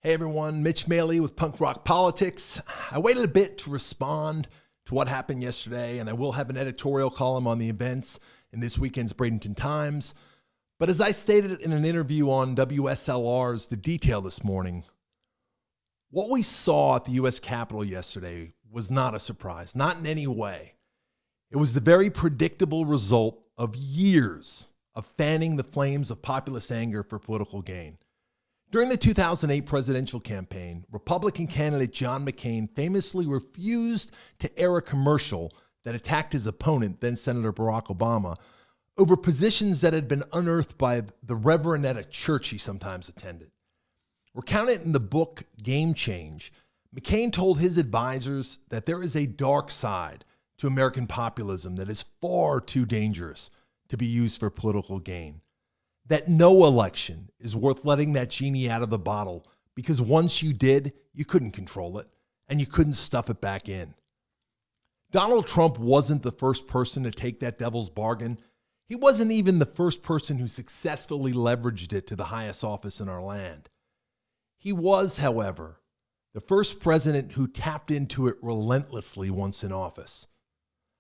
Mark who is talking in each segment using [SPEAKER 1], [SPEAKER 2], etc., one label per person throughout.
[SPEAKER 1] Hey everyone, Mitch Maley with Punk Rock Politics. I waited a bit to respond to what happened yesterday, and I will have an editorial column on the events in this weekend's Bradenton Times. But as I stated in an interview on WSLR's The Detail this morning, what we saw at the U.S. Capitol yesterday was not a surprise, not in any way. It was the very predictable result of years of fanning the flames of populist anger for political gain. During the 2008 presidential campaign, Republican candidate John McCain famously refused to air a commercial that attacked his opponent, then Senator Barack Obama, over positions that had been unearthed by the reverend at a church he sometimes attended. Recounted in the book Game Change, McCain told his advisors that there is a dark side to American populism that is far too dangerous to be used for political gain. That no election is worth letting that genie out of the bottle because once you did, you couldn't control it and you couldn't stuff it back in. Donald Trump wasn't the first person to take that devil's bargain. He wasn't even the first person who successfully leveraged it to the highest office in our land. He was, however, the first president who tapped into it relentlessly once in office.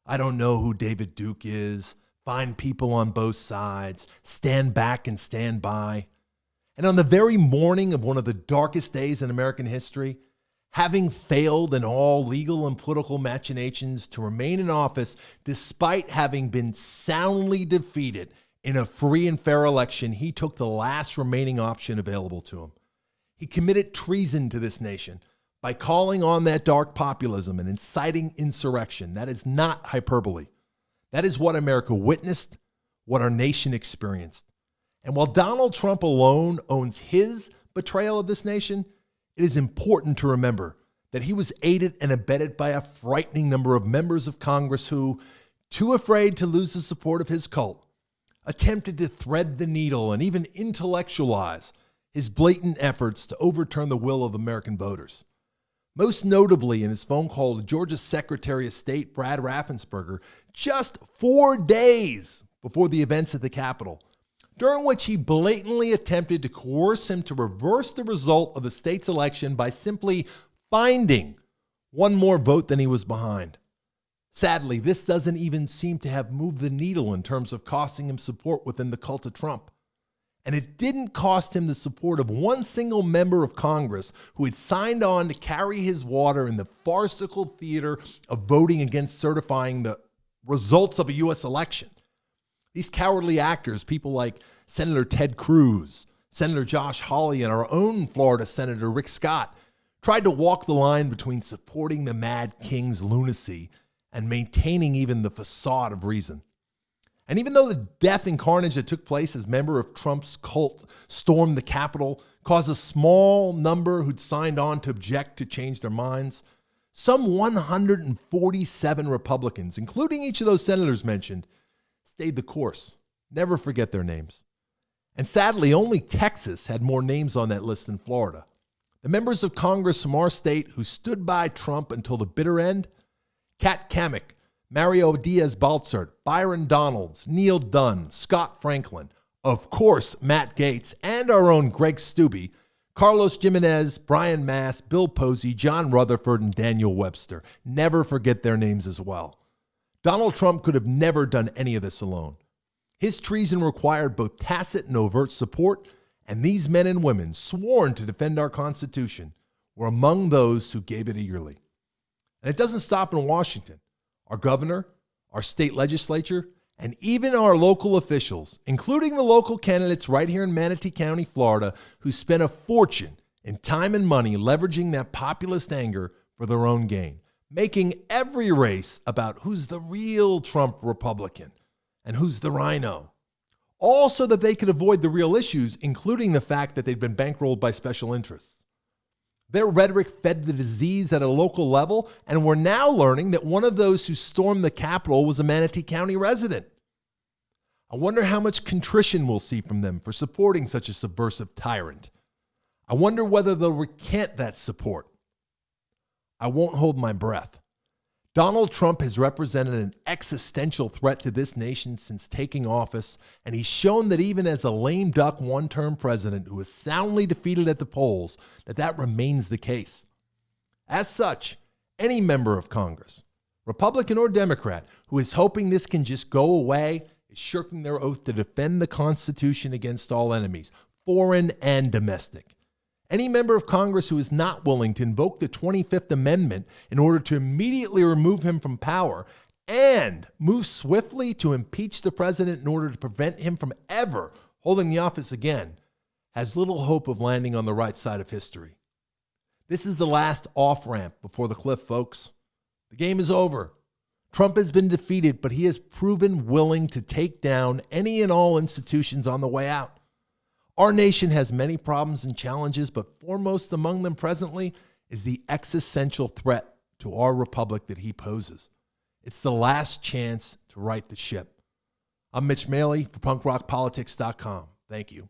[SPEAKER 1] I don't know who David Duke is. Find people on both sides, stand back and stand by. And on the very morning of one of the darkest days in American history, having failed in all legal and political machinations to remain in office despite having been soundly defeated in a free and fair election, he took the last remaining option available to him. He committed treason to this nation by calling on that dark populism and inciting insurrection. That is not hyperbole. That is what America witnessed, what our nation experienced. And while Donald Trump alone owns his betrayal of this nation, it is important to remember that he was aided and abetted by a frightening number of members of Congress who, too afraid to lose the support of his cult, attempted to thread the needle and even intellectualize his blatant efforts to overturn the will of American voters. Most notably in his phone call to Georgia's Secretary of State, Brad Raffensperger, just 4 days before the events at the Capitol, during which he blatantly attempted to coerce him to reverse the result of the state's election by simply finding one more vote than he was behind. Sadly, this doesn't even seem to have moved the needle in terms of costing him support within the cult of Trump. And it didn't cost him the support of one single member of Congress who had signed on to carry his water in the farcical theater of voting against certifying the results of a U.S. election. These cowardly actors, people like Senator Ted Cruz, Senator Josh Hawley, and our own Florida Senator Rick Scott, tried to walk the line between supporting the Mad King's lunacy and maintaining even the facade of reason. And even though the death and carnage that took place as member of Trump's cult stormed the Capitol caused a small number who'd signed on to object to change their minds, some 147 Republicans, including each of those senators mentioned, stayed the course. Never forget their names. And sadly, only Texas had more names on that list than Florida. The members of Congress from our state who stood by Trump until the bitter end: Kat Cammack, Mario Diaz-Balart, Byron Donalds, Neil Dunn, Scott Franklin, of course Matt Gaetz, and our own Greg Steube, Carlos Jimenez, Brian Mass, Bill Posey, John Rutherford, and Daniel Webster. Never forget their names as well. Donald Trump could have never done any of this alone. His treason required both tacit and overt support, and these men and women, sworn to defend our Constitution, were among those who gave it eagerly. And it doesn't stop in Washington. Our governor, our state legislature, and even our local officials, including the local candidates right here in Manatee County, Florida, who spent a fortune in time and money leveraging that populist anger for their own gain, making every race about who's the real Trump Republican and who's the rhino, all so that they could avoid the real issues, including the fact that they'd been bankrolled by special interests. Their rhetoric fed the disease at a local level, and we're now learning that one of those who stormed the Capitol was a Manatee County resident. I wonder how much contrition we'll see from them for supporting such a subversive tyrant. I wonder whether they'll recant that support. I won't hold my breath. Donald Trump has represented an existential threat to this nation since taking office, and he's shown that even as a lame duck one-term president who was soundly defeated at the polls, that remains the case. As such, any member of Congress, Republican or Democrat, who is hoping this can just go away is shirking their oath to defend the Constitution against all enemies, foreign and domestic. Any member of Congress who is not willing to invoke the 25th Amendment in order to immediately remove him from power and move swiftly to impeach the president in order to prevent him from ever holding the office again has little hope of landing on the right side of history. This is the last off-ramp before the cliff, folks. The game is over. Trump has been defeated, but he has proven willing to take down any and all institutions on the way out. Our nation has many problems and challenges, but foremost among them presently is the existential threat to our republic that he poses. It's the last chance to right the ship. I'm Mitch Maley for punkrockpolitics.com. Thank you.